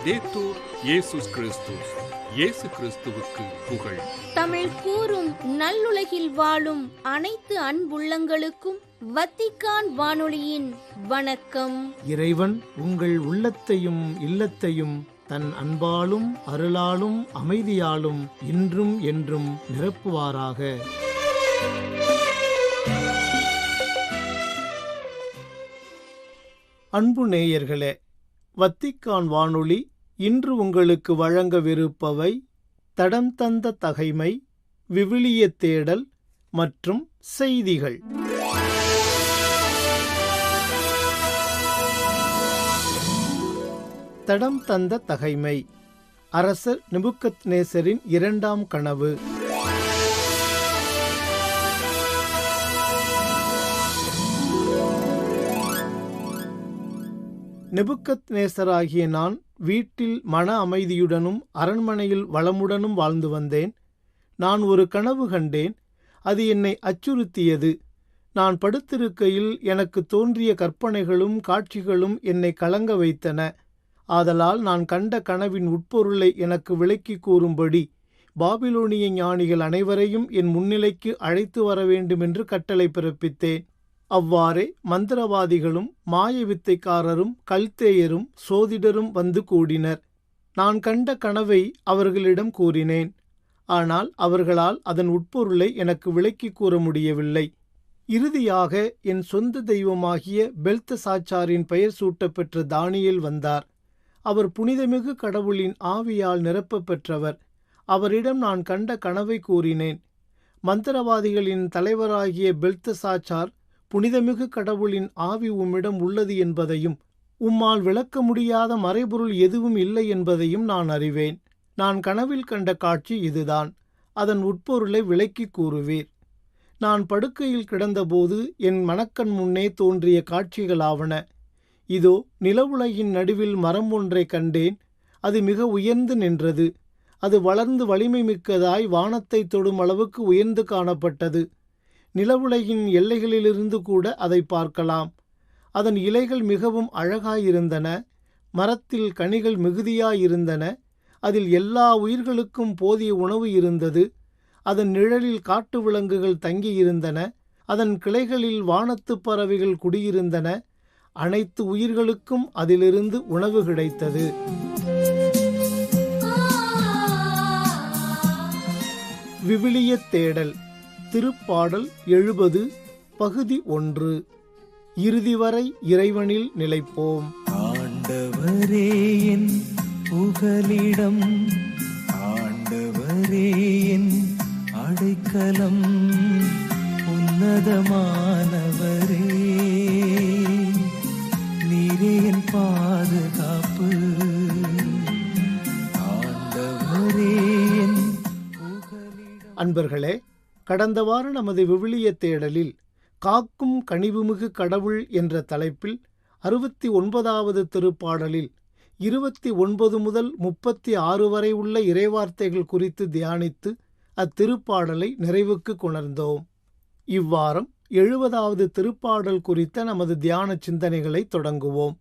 லௌதேத்தூர் இயேசுஸ் கிறிஸ்துஸ். இயேசு கிறிஸ்துவுக்கு புகழ். தமிழ் கூறும் நல்லுலகில் வாழும் அனைத்து அன்புள்ளங்களுக்கும் வத்திக்கான் வானொலியின் வணக்கம். இறைவன் உங்கள் உள்ளத்தையும் இல்லத்தையும் தன் அன்பாலும் அருளாலும் அமைதியாலும் இன்றும் என்றும் நிரப்புவாராக. அன்பு நேயர்களே, வத்திக்கான் வானொலி இன்று உங்களுக்கு வழங்கவிருப்பவை தடம் தந்த தகைமை, விவிலிய தேடல் மற்றும் செய்திகள். தடம் தந்த தகைமை. அரசர் நெபுக்கத்நேசரின் இரண்டாம் கனவு. நெபுக்கத்நேசராகிய நான் வீட்டில் மன அமைதியுடனும் அரண்மனையில் வளமுடனும் வாழ்ந்து வந்தேன். நான் ஒரு கனவு கண்டேன். அது என்னை அச்சுறுத்தியது. நான் படுத்திருக்கையில் எனக்கு தோன்றிய கற்பனைகளும் காட்சிகளும் என்னை கலங்க வைத்தன. ஆதலால் நான் கண்ட கனவின் உட்பொருளை எனக்கு விளக்கி கூறும்படி பாபிலோனிய ஞானிகள் அனைவரையும் என் முன்னிலைக்கு அழைத்து வர வேண்டுமென்று கட்டளை பிறப்பித்தேன். அவ்வாறே மந்திரவாதிகளும் மாய வித்தைக்காரரும் கல்தேயரும் சோதிடரும் வந்து கூடினர். நான் கண்ட கனவை அவர்களிடம் கூறினேன். ஆனால் அவர்களால் அதன் உட்பொருளை எனக்கு விளக்கி கூற முடியவில்லை. இறுதியாக என் சொந்த தெய்வமாகிய பெல்தசாச்சாரின் பெயர் சூட்டப்பெற்ற தானியேல் வந்தார். அவர் புனிதமிகு கடவுளின் ஆவியால் நிரப்ப பெற்றவர். அவரிடம் நான் கண்ட கனவை கூறினேன். மந்திரவாதிகளின் தலைவராகிய பெல்தசாச்சார், புனிதமிகு கடவுளின் ஆவி உம்மிடம் உள்ளது என்பதையும் உம்மால் விளக்க முடியாத மறைபொருள் எதுவும் இல்லை என்பதையும் நான் அறிவேன். நான் கனவில் கண்ட காட்சி இதுதான். அதன் உட்பொருளை விளக்கி கூறுவீர். நான் படுக்கையில் கிடந்தபோது என் மனக்கண் முன்னே தோன்றிய காட்சிகளாவன. இதோ, நிலவுலகின் நடுவில் மரம் ஒன்றை கண்டேன். அது மிக உயர்ந்து நின்றது. அது வளர்ந்து வலிமை மிக்கதாய் வானத்தை தொடும் அளவுக்கு உயர்ந்து காணப்பட்டது. நிலவுலகின் எல்லைகளிலிருந்து கூட அதை பார்க்கலாம். அதன் இலைகள் மிகவும் அழகாயிருந்தன. மரத்தில் கனிகள் மிகுதியாயிருந்தன. அதில் எல்லா உயிர்களுக்கும் போதிய உணவு இருந்தது. அதன் நிழலில் காட்டு விலங்குகள் தங்கியிருந்தன. அதன் கிளைகளில் வானத்துப் பறவைகள் குடியிருந்தன. அனைத்து உயிர்களுக்கும் அதிலிருந்து உணவு கிடைத்தது. விவிலிய தேடல். திருப்பாடல் 70, பகுதி 1. இறுதி வரை இறைவனில் நிலைப்போம். ஆண்டவரே என் புகலிடம், ஆண்டவரே என் அடைக்கலம், உன்னதமானவரே நீரே என் பாதுகாப்பு, ஆண்டவரே என் புகலிடம். அன்பர்களே, கடந்த வாரம் நமது விவிலிய தேடலில் காக்கும் கனிவுமிகு கடவுள் என்ற தலைப்பில் 69வது திருப்பாடலில் 29 முதல் 36 வரை உள்ள இறைவார்த்தைகள் குறித்து தியானித்து அத்திருப்பாடலை நிறைவுக்கு கொணர்ந்தோம். இவ்வாரம் 70வது திருப்பாடல் குறித்த நமது தியான சிந்தனைகளை தொடங்குவோம்.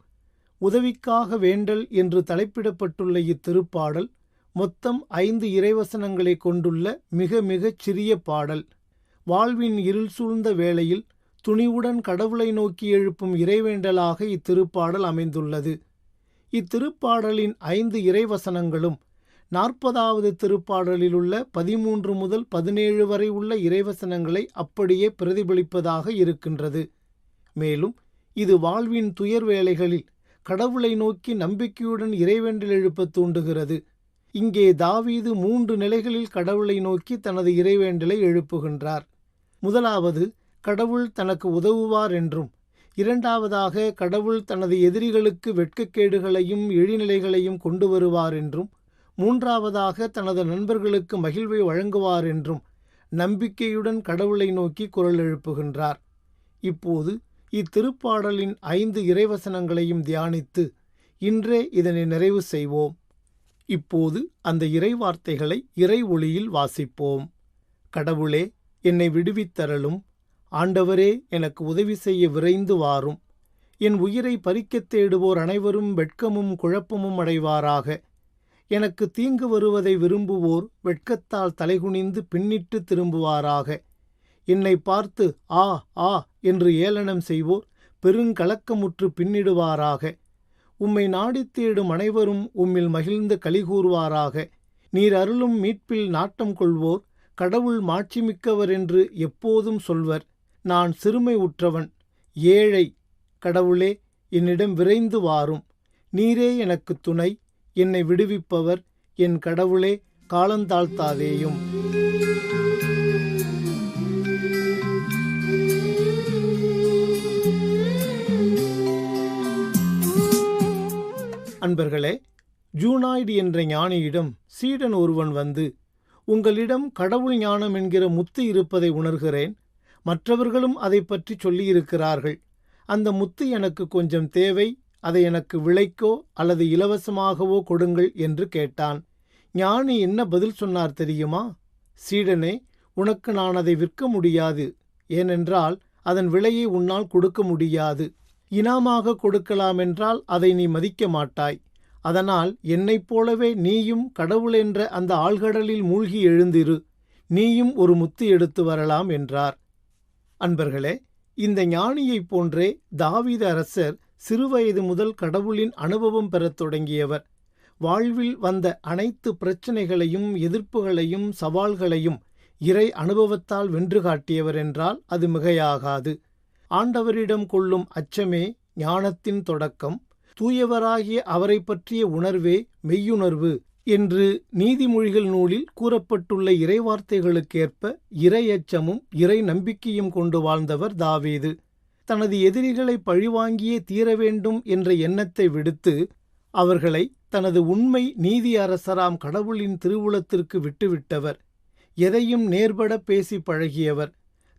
உதவிக்காக வேண்டல் என்று தலைப்பிடப்பட்டுள்ள இத்திருப்பாடல் மொத்தம் 5 இறைவசனங்களை கொண்டுள்ள மிக மிகச் சிறிய பாடல். வாழ்வின் இருள் சூழ்ந்த வேளையில் துணிவுடன் கடவுளை நோக்கி எழுப்பும் இறைவேண்டலாக இத்திருப்பாடல் அமைந்துள்ளது. இத்திருப்பாடலின் 5 இறைவசனங்களும் 40வது திருப்பாடலில் உள்ள 13 முதல் 17 வரை உள்ள இறைவசனங்களை அப்படியே பிரதிபலிப்பதாக இருக்கின்றது. மேலும் இது வாழ்வின் துயர் வேளைகளில் கடவுளை நோக்கி நம்பிக்கையுடன் இறைவேண்டல் எழுப்ப தூண்டுகிறது. இங்கே தாவீது 3 நிலைகளில் கடவுளை நோக்கி தனது இறைவேண்டலை எழுப்புகின்றார். முதலாவது, கடவுள் தனக்கு உதவுவார் என்றும், இரண்டாவதாக கடவுள் தனது எதிரிகளுக்கு வெட்கக்கேடுகளையும் இழிநிலைகளையும் கொண்டு வருவார் என்றும், மூன்றாவதாக தனது நண்பர்களுக்கு மகிழ்வை வழங்குவார் என்றும் நம்பிக்கையுடன் கடவுளை நோக்கி குரல் எழுப்புகின்றார். இப்போது இத்திருப்பாடலின் 5 இறைவசனங்களையும் தியானித்து இன்றே இதனை நிறைவு செய்வோம். இப்போது அந்த இறைவார்த்தைகளை இறை ஒளியில் வாசிப்போம். கடவுளே, என்னை விடுவித்தருளும். ஆண்டவரே, எனக்கு உதவி செய்ய விரைந்து வாரும். என் உயிரை பறிக்கத் தேடுவோர் அனைவரும் வெட்கமும் குழப்பமும் அடைவாராக. எனக்கு தீங்கு வருவதை விரும்புவோர் வெட்கத்தால் தலைகுனிந்து பின்னிட்டு திரும்புவாராக. என்னை பார்த்து ஆ ஆ என்று ஏளனம் செய்வோர் பெருங்கலக்கமுற்று பின்னிடுவாராக. உம்மை நாடித் தேடும் அனைவரும் உம்மில் மகிழ்ந்து கலிகூறுவாராக. நீர் அருளும் மீட்பில் நாட்டம் கொள்வோர் கடவுள் மாட்சிமிக்கவர் என்று எப்போதும் சொல்வர். நான் சிறுமை உற்றவன், ஏழை. கடவுளே, என்னிடம் விரைந்து வாரும். நீரே எனக்கு துணை, என்னை விடுவிப்பவர். என் கடவுளே, காலந்தாழ்த்தாதேயும். அன்பர்களே, ஜூனாய்டு என்ற ஞானியிடம் சீடன் ஒருவன் வந்து, உங்களிடம் கடவுள் ஞானம் என்கிற முத்து இருப்பதை உணர்கிறேன். மற்றவர்களும் அதை பற்றி சொல்லியிருக்கிறார்கள். அந்த முத்து எனக்கு கொஞ்சம் தேவை. அதை எனக்கு விலைக்கோ அல்லது இலவசமாகவோ கொடுங்கள் என்று கேட்டான். ஞானி என்ன பதில் சொன்னார் தெரியுமா? சீடனே, உனக்கு நான் அதை விற்க முடியாது. ஏனென்றால் அதன் விலையை உன்னால் கொடுக்க முடியாது. இனாமாக கொடுக்கலாமென்றால் அதை நீ மதிக்க மாட்டாய். அதனால் என்னைப் போலவே நீயும் கடவுள் என்ற அந்த ஆழ்கடலில் மூழ்கி எழுந்திரு. நீயும் ஒரு முத்து எடுத்து வரலாம் என்றார். அன்பர்களே, இந்த ஞானியைப் போன்றே தாவீது அரசர் சிறுவயது முதல் கடவுளின் அனுபவம் பெறத் தொடங்கியவர். வாழ்வில் வந்த அனைத்து பிரச்சனைகளையும் எதிர்ப்புகளையும் சவால்களையும் இறை அனுபவத்தால் வென்று காட்டியவர் என்றால் அது மிகையாகாது. ஆண்டவரிடம் கொள்ளும் அச்சமே ஞானத்தின் தொடக்கம். தூயவராகிய அவரை பற்றிய உணர்வே மெய்யுணர்வு என்று நீதிமொழிகள் நூலில் கூறப்பட்டுள்ள இறைவார்த்தைகளுக்கேற்ப இறையச்சமும் இறை நம்பிக்கையும் கொண்டு வாழ்ந்தவர் தாவீது. தனது எதிரிகளை பழிவாங்கியே தீர வேண்டும் என்ற எண்ணத்தை விடுத்து அவர்களை தனது உண்மை நீதி அரசராம் கடவுளின் திருவுளத்திற்கு விட்டுவிட்டவர். எதையும் நேர்பட பேசி பழகியவர்.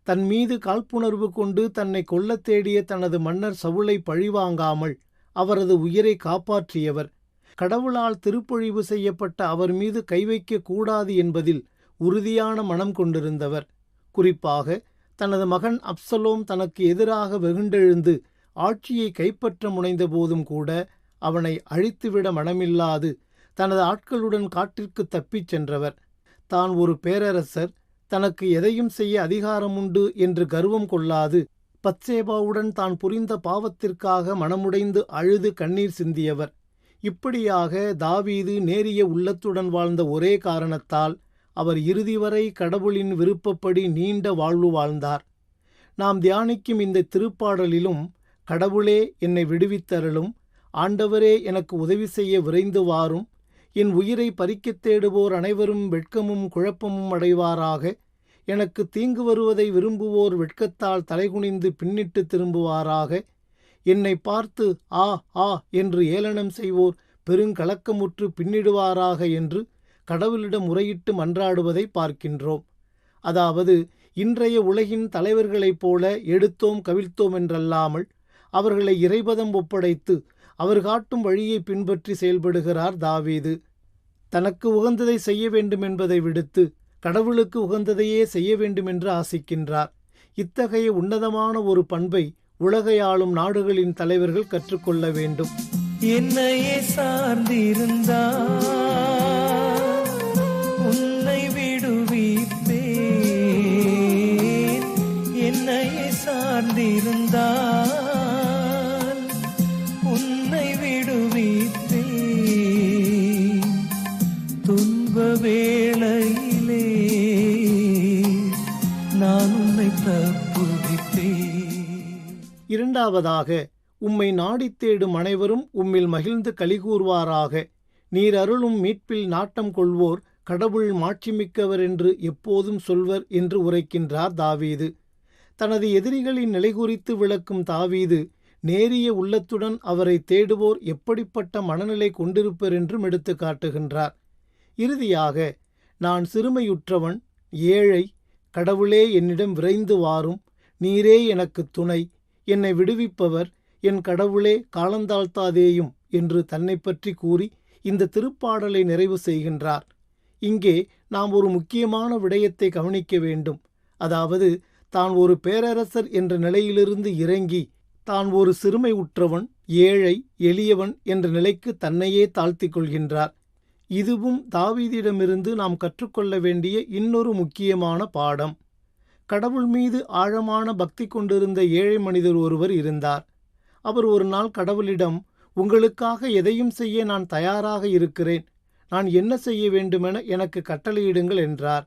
தன் மீது காழ்ப்புணர்வு கொண்டு தன்னை கொல்லத் தேடிய தனது மன்னர் சவுலை பழிவாங்காமல் அவரது உயிரை காப்பாற்றியவர். கடவுளால் திருப்பொழிவு செய்யப்பட்ட அவர் மீது கை வைக்கக் கூடாது என்பதில் உறுதியான மனம் கொண்டிருந்தவர். குறிப்பாக தனது மகன் அப்சலோம் தனக்கு எதிராக வெகுண்டெழுந்து ஆட்சியை கைப்பற்ற முனைந்த போதும் கூட அவனை அழித்துவிட மனமில்லாது தனது ஆட்களுடன் காட்டிற்கு தப்பிச் சென்றவர். தான் ஒரு பேரரசர், தனக்கு எதையும் செய்ய அதிகாரமுண்டு என்று கர்வம் கொள்ளாது பத்சேபாவுடன் தான் புரிந்த பாவத்திற்காக மனமுடைந்து அழுது கண்ணீர் சிந்தியவர். இப்படியாக தாவீது நேரிய உள்ளத்துடன் வாழ்ந்த ஒரே காரணத்தால் அவர் இறுதி வரை கடவுளின் விருப்பப்படி நீண்ட வாழ்வு வாழ்ந்தார். நாம் தியானிக்கும் இந்த திருப்பாடலிலும் கடவுளே என்னை விடுவித்தருளும், ஆண்டவரே எனக்கு உதவி செய்ய விரைந்து வாரும், என் உயிரை பறிக்கத் தேடுவோர் அனைவரும் வெட்கமும் குழப்பமும் அடைவாராக, எனக்கு தீங்கு வருவதை விரும்புவோர் வெட்கத்தால் தலைகுனிந்து பின்னிட்டு திரும்புவாராக, என்னை பார்த்து ஆ ஆ என்று ஏளனம் செய்வோர் பெருங்கலக்கமுற்று பின்னிடுவாராக என்று கடவுளிடம் முறையிட்டு மன்றாடுவதை பார்க்கின்றோம். அதாவது இன்றைய உலகின் தலைவர்களைப் போல எடுத்தோம் கவிழ்த்தோம் என்றல்லாமல் அவர்களை இறைபதம் ஒப்படைத்து அவர் காட்டும் வழியை பின்பற்றி செயல்படுகிறார் தாவீது. தனக்கு உகந்ததை செய்ய வேண்டும் என்பதை விடுத்து கடவுளுக்கு உகந்ததையே செய்ய வேண்டுமென்று ஆசிக்கின்றார். இத்தகைய உன்னதமான ஒரு பண்பை உலகையாளும் நாடுகளின் தலைவர்கள் கற்றுக்கொள்ள வேண்டும். என்னையே சார்ந்திருந்தார் உன்னை விடுவிப்பேன். என்னையே சார்ந்திருந்தார் உன்னை விடுவிப்பேன். துன்ப வேளையிலே நான் உன்னை தப்புவிப்பேன். இரண்டாவதாக, உம்மை நாடித் தேடும் அனைவரும் உம்மில் மகிழ்ந்து கலிகூர்வாராக. நீர் அருளும் மீட்பில் நாட்டம் கொள்வோர் கடவுள் மாட்சிமிக்கவர் என்று எப்போதும் சொல்வர் என்று உரைக்கின்றார் தாவீது. தனது எதிரிகளின் நிலை குறித்து விளக்கும் தாவீது நேரிய உள்ளத்துடன் அவரை தேடுவோர் எப்படிப்பட்ட மனநிலை கொண்டிருப்பர் என்றும் எடுத்து காட்டுகின்றார். இறுதியாக, நான் சிறுமையுற்றவன், ஏழை. கடவுளே என்னிடம் விரைந்து வாரும். நீரே எனக்கு துணை, என்னை விடுவிப்பவர். என் கடவுளே காலந்தாழ்த்தாதேயும் என்று தன்னை பற்றி கூறி இந்த திருப்பாடலை நிறைவு செய்கின்றார். இங்கே நாம் ஒரு முக்கியமான விடயத்தை கவனிக்க வேண்டும். அதாவது, தான் ஒரு பேரரசர் என்ற நிலையிலிருந்து இறங்கி தான் ஒரு சிறுமை உற்றவன், ஏழை, எளியவன் என்ற நிலைக்கு தன்னையே தாழ்த்திக் கொள்கின்றார். இதுவும் தாவீதிடமிருந்து நாம் கற்றுக்கொள்ள வேண்டிய இன்னொரு முக்கியமான பாடம். கடவுள் மீது ஆழமான பக்தி கொண்டிருந்த ஏழை மனிதர் ஒருவர் இருந்தார். அவர் ஒரு நாள் கடவுளிடம், உங்களுக்காக எதையும் செய்ய நான் தயாராக இருக்கிறேன், நான் என்ன செய்ய வேண்டுமென எனக்கு கட்டளையிடுங்கள் என்றார்.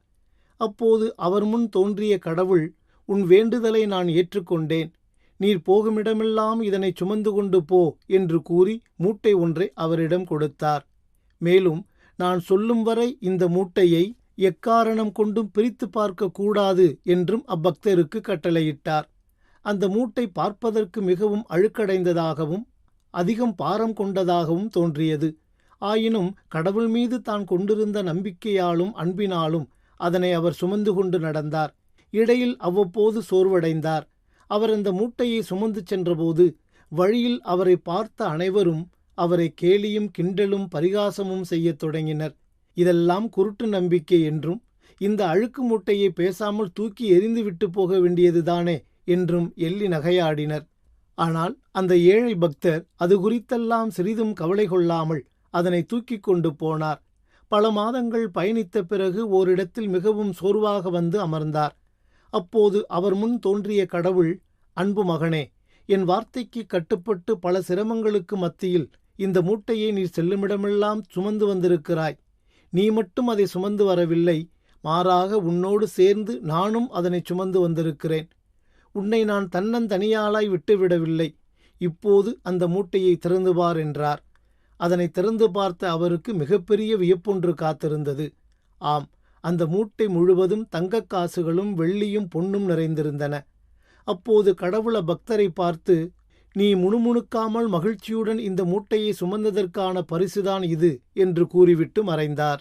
அப்போது அவர் முன் தோன்றிய கடவுள், உன் வேண்டுதலை நான் ஏற்றுக்கொண்டேன், நீர் போகுமிடமெல்லாம் இதனை சுமந்து கொண்டு போ என்று கூறி மூட்டை ஒன்றை அவரிடம் கொடுத்தார். மேலும், நான் சொல்லும் வரை இந்த மூட்டையை எக்காரணம் கொண்டும் பிரித்து பார்க்க கூடாது என்றும் அப்பக்தருக்கு கட்டளையிட்டார். அந்த மூட்டை பார்ப்பதற்கு மிகவும் அழுக்கடைந்ததாகவும் அதிகம் பாரம் கொண்டதாகவும் தோன்றியது. ஆயினும் கடவுள் மீது தான் கொண்டிருந்த நம்பிக்கையாலும் அன்பினாலும் அதனை அவர் சுமந்து கொண்டு நடந்தார். இடையில் அவ்வப்போது சோர்வடைந்தார். அவர் அந்த மூட்டையை சுமந்து சென்றபோது வழியில் அவரை பார்த்த அனைவரும் அவரை கேலியும் கிண்டலும் பரிகாசமும் செய்யத் தொடங்கினர். இதெல்லாம் குருட்டு நம்பிக்கை என்றும், இந்த அழுக்கு மூட்டையை பேசாமல் தூக்கி எறிந்துவிட்டு போக வேண்டியதுதானே என்றும் எள்ளி நகையாடினர். ஆனால் அந்த ஏழை பக்தர் அது குறித்தெல்லாம் சிறிதும் கவலை கொள்ளாமல் அதனை தூக்கி கொண்டு போனார். பல மாதங்கள் பயணித்த பிறகு ஓரிடத்தில் மிகவும் சோர்வாக வந்து அமர்ந்தார். அப்போது அவர் முன் தோன்றிய கடவுள், அன்பு மகனே, என் வார்த்தைக்கு கட்டுப்பட்டு பல சிரமங்களுக்கு மத்தியில் இந்த மூட்டையை நீ செல்லுமிடமெல்லாம் சுமந்து வந்திருக்கிறாய். நீ மட்டும் அதை சுமந்து வரவில்லை, மாறாக உன்னோடு சேர்ந்து நானும் அதனை சுமந்து வந்திருக்கிறேன். உன்னை நான் தன்னந்தனியாளாய் விட்டுவிடவில்லை. இப்போது அந்த மூட்டையை திறந்து பார் என்றார். அதனை திறந்து பார்த்த அவருக்கு மிகப்பெரிய வியப்பொன்று காத்திருந்தது. ஆம், அந்த மூட்டை முழுவதும் தங்கக் காசுகளும் வெள்ளியும் பொன்னும் நிறைந்திருந்தன. அப்போது கடவுள பக்தரை பார்த்து, நீ முணுமுணுக்காமல் மகிழ்ச்சியுடன் இந்த மூட்டையை சுமந்ததற்கான பரிசுதான் இது என்று கூறிவிட்டு மறைந்தார்.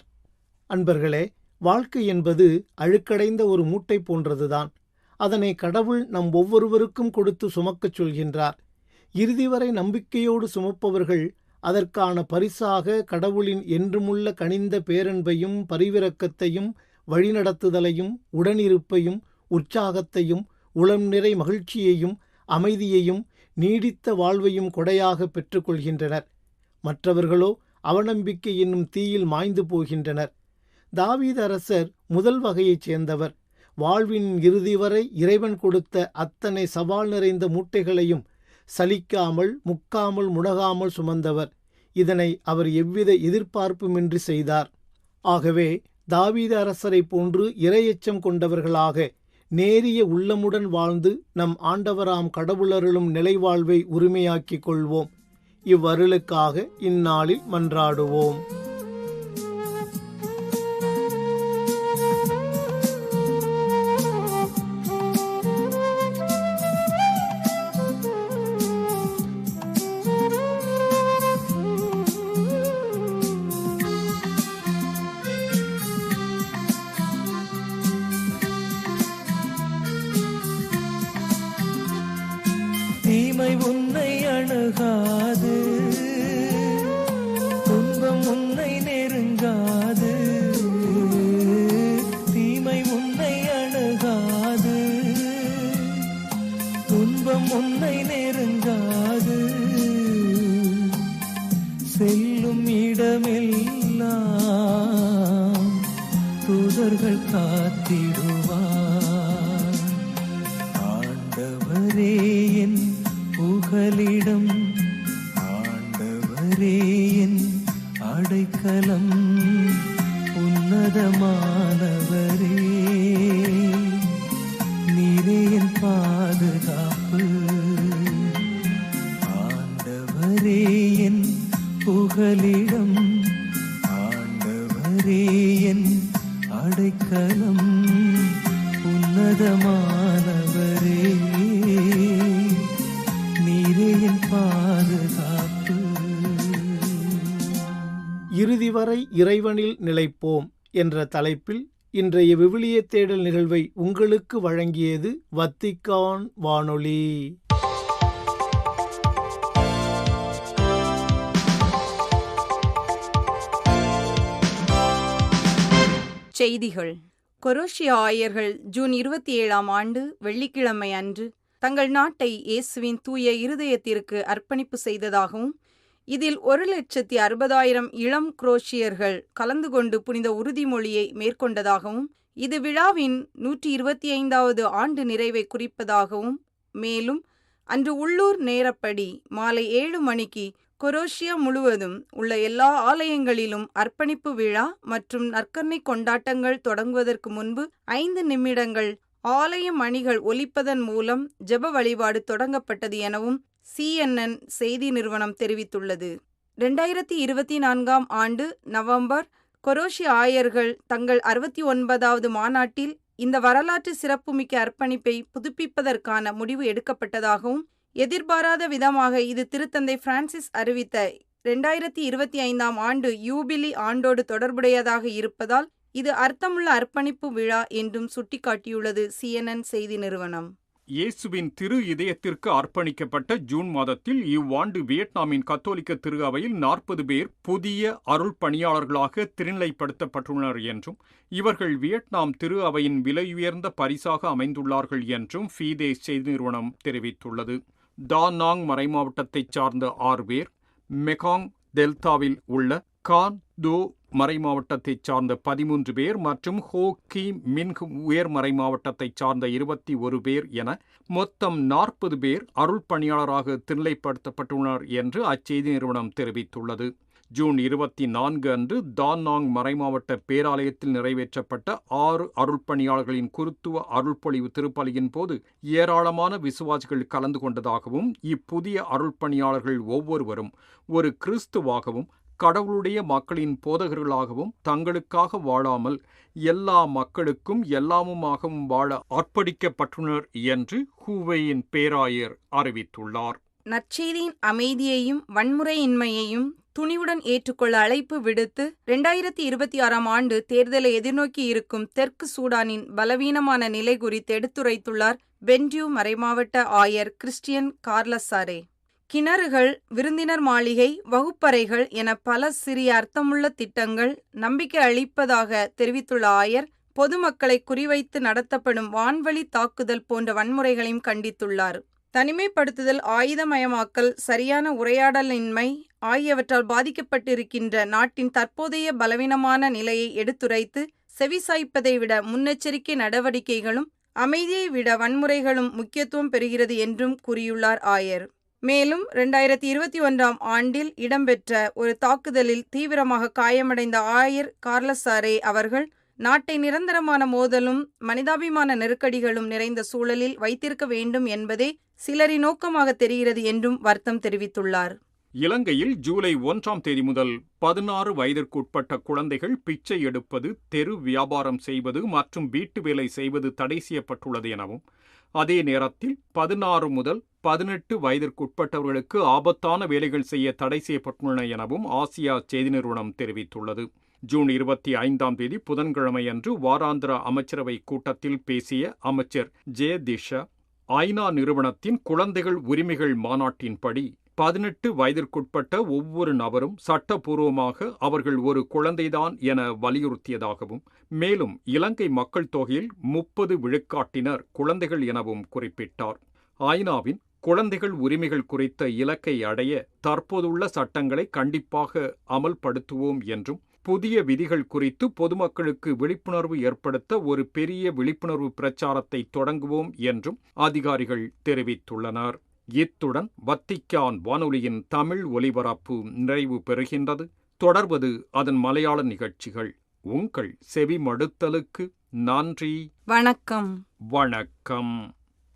அன்பர்களே, வாழ்க்கை என்பது அழுக்கடைந்த ஒரு மூட்டை போன்றதுதான். அதனை கடவுள் நம் ஒவ்வொருவருக்கும் கொடுத்து சுமக்கச் சொல்கின்றார். இறுதி வரை நம்பிக்கையோடு சுமப்பவர்கள் அதற்கான பரிசாக கடவுளின் என்றுமுள்ள கனிந்த பேரன்பையும் பரிவிரக்கத்தையும் வழிநடத்துதலையும் உடனிருப்பையும் உற்சாகத்தையும் உளம் நிறை மகிழ்ச்சியையும் அமைதியையும் நீடித்த வாழ்வையும் கொடையாக பெற்றுக்கொள்கின்றனர். மற்றவர்களோ அவநம்பிக்கை என்னும் தீயில் மாய்ந்து போகின்றனர். தாவீது அரசர் முதல் வகையைச் சேர்ந்தவர். வாழ்வின் இறுதி வரை இறைவன் கொடுத்த அத்தனை சவால் நிறைந்த மூட்டைகளையும் சலிக்காமல் முக்காமல் முடகாமல் சுமந்தவர். இதனை அவர் எவ்வித எதிர்பார்ப்புமின்றி செய்தார். ஆகவே தாவீது அரசரை போன்று இறையச்சம் கொண்டவர்களாக நேரிய உள்ளமுடன் வாழ்ந்து நம் ஆண்டவராம் கடவுளருளும் நிலைவாழ்வை உரிமையாக்கிக் கொள்வோம். இவ்வருளுக்காக இந்நாளில் மன்றாடுவோம். தீமை உன்னை அணுகாது, துன்பம் உன்னை நெருங்காது. தீமை உன்னை அணுகாது, துன்பம் உன்னை நெருங்காது. செல்லும் இடமெல்லாம் தூதர்கள் காத்திடுவார். ஆண்டவரே என் புகலிடம், ஆண்டவரே என் அடைக்கலம், உன்னதமானவரே நீரே என் பாதுகாப்பு. ஆண்டவரே என் புகலிடம், ஆண்டவரே என் அடைக்கலம், உன்னதமானவரே நீரே என் பாதுகாப்பு. இறுதி வரை இறைவனில் நிலைப்போம் என்ற தலைப்பில் இன்றைய விவிலிய தேடல் நிகழ்வை உங்களுக்கு வழங்கியது வத்திக்கான் வானொலி. செய்திகள். கொரோஷிய ஆயர்கள் ஜூன் 27ஆம் ஆண்டு வெள்ளிக்கிழமை அன்று தங்கள் நாட்டை இயேசுவின் தூய இருதயத்திற்கு அர்ப்பணிப்பு செய்ததாகவும், இதில் 1,60,000 இளம் குரோஷியர்கள் கலந்து கொண்டு புனித உறுதிமொழியை மேற்கொண்டதாகவும், இது விழாவின் 125வது ஆண்டு நிறைவை குறிப்பதாகவும், மேலும் அன்று உள்ளூர் நேரப்படி மாலை 7 மணிக்கு குரோஷியா முழுவதும் உள்ள எல்லா ஆலயங்களிலும் அர்ப்பணிப்பு விழா மற்றும் நற்கருணை கொண்டாட்டங்கள் தொடங்குவதற்கு முன்பு 5 நிமிடங்கள் ஆலய மணிகள் ஒலிப்பதன் மூலம் ஜெப வழிபாடு தொடங்கப்பட்டது எனவும் CNN செய்தி நிறுவனம் தெரிவித்துள்ளது. 2024ஆம் ஆண்டு நவம்பர் குரோஷிய ஆயர்கள் தங்கள் 69வது மாநாட்டில் இந்த வரலாற்று சிறப்புமிக்க அர்ப்பணிப்பை புதுப்பிப்பதற்கான முடிவு எடுக்கப்பட்டதாகவும், எதிர்பாராத விதமாக இது திருத்தந்தை பிரான்சிஸ் அறிவித்த 2025ஆம் ஆண்டு யூபிலி ஆண்டோடு தொடர்புடையதாக இருப்பதால் இது அர்த்தமுள்ள அர்ப்பணிப்பு விழா என்றும் சுட்டிக்காட்டியுள்ளது CNN செய்தி நிறுவனம். இயேசுவின் திரு இதயத்திற்கு அர்ப்பணிக்கப்பட்ட ஜூன் மாதத்தில் இவ்வாண்டு வியட்நாமின் கத்தோலிக்க திரு அவையில் 40 பேர் புதிய அருள் பணியாளர்களாக திருநிலைப்படுத்தப்பட்டுள்ளனர் என்றும், இவர்கள் வியட்நாம் திரு அவையின் விலையுயர்ந்த பரிசாக அமைந்துள்ளார்கள் என்றும் ஃபீதே செய்தி நிறுவனம் தெரிவித்துள்ளது. டா நாங் மறைமாவட்டத்தைச் சார்ந்த 6 பேர், மெகாங் டெல்டாவில் உள்ள கான் தோ மறைமாவட்டத்தைச் சார்ந்த 13 பேர் மற்றும் ஹோ கி மின்ஹ் உயர் மறைமாவட்டத்தைச் சார்ந்த 21 பேர் என மொத்தம் 40 பேர் அருள் பணியாளராக திருநிலைப்படுத்தப்பட்டுள்ளனர் என்று அச்செய்தி நிறுவனம் தெரிவித்துள்ளது. ஜூன் 24 அன்று தான்னாங் மறைமாவட்ட பேராலயத்தில் நிறைவேற்றப்பட்ட 6 அருள்பணியாளர்களின் குருத்துவ அருள்பொழிவு திருப்பலியின் போது ஏராளமான விசுவாசிகள் கலந்து கொண்டதாகவும், இப்புதிய அருள்பணியாளர்கள் ஒவ்வொருவரும் ஒரு கிறிஸ்துவாகவும் கடவுளுடைய மக்களின் போதகர்களாகவும் தங்களுக்காக வாழாமல் எல்லா மக்களுக்கும் எல்லாமுமாகவும் வாழ அர்ப்பணிக்கப்பட்டுள்ளனர் என்று ஹூவேயின் பேராயர் அறிவித்துள்ளார். நற்செய்தியின் அமைதியையும் வன்முறையின்மையையும் துணிவுடன் ஏற்றுக்கொள்ள அழைப்பு விடுத்து 2026ஆம் ஆண்டு தேர்தலை எதிர்நோக்கி இருக்கும் தெற்கு சூடானின் பலவீனமான நிலை குறித்து எடுத்துரைத்துள்ளார் பென்டியூ மறைமாவட்ட ஆயர் கிறிஸ்டியன் கார்லஸாரே. கிணறுகள், விருந்தினர் மாளிகை, வகுப்பறைகள் என பல சிறிய அர்த்தமுள்ள திட்டங்கள் நம்பிக்கை அளிப்பதாக தெரிவித்துள்ள ஆயர், பொதுமக்களை குறிவைத்து நடத்தப்படும் வான்வழி தாக்குதல் போன்ற வன்முறைகளையும் கண்டித்துள்ளார். தனிமைப்படுத்துதல், ஆயுதமயமாக்கல், சரியான உரையாடலின்மை ஆகியவற்றால் பாதிக்கப்பட்டிருக்கின்ற நாட்டின் தற்போதைய பலவீனமான நிலையை எடுத்துரைத்து, செவிசாய்ப்பதை விட முன்னெச்சரிக்கை நடவடிக்கைகளும் அமைதியை விட வன்முறைகளும் முக்கியத்துவம் பெறுகிறது என்றும் கூறியுள்ளார் ஆயர். மேலும் 2021ஆம் ஆண்டில் இடம்பெற்ற ஒரு தாக்குதலில் தீவிரமாக காயமடைந்த ஆயர் கார்லஸாரே அவர்கள் நாட்டை நிரந்தரமான மோதலும் மனிதாபிமான நெருக்கடிகளும் நிறைந்த சூழலில் வைத்திருக்க வேண்டும் என்பதே சிலரின் நோக்கமாக தெரிகிறது என்றும் வருத்தம் தெரிவித்துள்ளார். இலங்கையில் ஜூலை 1ஆம் தேதி முதல் 16 வயதிற்குட்பட்ட குழந்தைகள் பிச்சை எடுப்பது, தெரு வியாபாரம் செய்வது மற்றும் வீட்டு வேலை செய்வது தடை செய்யப்பட்டுள்ளது எனவும், அதே நேரத்தில் 16 முதல் 18 வயதிற்குட்பட்டவர்களுக்கு ஆபத்தான வேலைகள் செய்ய தடை செய்யப்பட்டுள்ளன எனவும் ஆசியா செய்தி நிறுவனம் தெரிவித்துள்ளது. ஜூன் 25ஆம் தேதி புதன்கிழமையன்று வாராந்திர அமைச்சரவை கூட்டத்தில் பேசிய அமைச்சர் ஜெயதிஷா, ஐநா நிறுவனத்தின் குழந்தைகள் உரிமைகள் மாநாட்டின்படி 18 வயதிற்குட்பட்ட ஒவ்வொரு நபரும் சட்டப்பூர்வமாக அவர்கள் ஒரு குழந்தைதான் என வலியுறுத்தியதாகவும், மேலும் இலங்கை மக்கள் தொகையில் 30 விழுக்காட்டினர் குழந்தைகள் எனவும் குறிப்பிட்டார். ஐநாவின் குழந்தைகள் உரிமைகள் குறித்த இலக்கை அடைய தற்போதுள்ள சட்டங்களை கண்டிப்பாக அமல்படுத்துவோம் என்றும், புதிய விதிகள் குறித்து பொதுமக்களுக்கு விழிப்புணர்வு ஏற்படுத்த ஒரு பெரிய விழிப்புணர்வு பிரச்சாரத்தை தொடங்குவோம் என்றும் அதிகாரிகள் தெரிவித்துள்ளனர். இத்துடன் வத்திக்கான் வானொலியின் தமிழ் ஒலிபரப்பு நிறைவு பெறுகின்றது. தொடர்வது அதன் மலையாள நிகழ்ச்சிகள். உங்கள் செவிமடுத்தலுக்கு நன்றி. வணக்கம். வணக்கம்.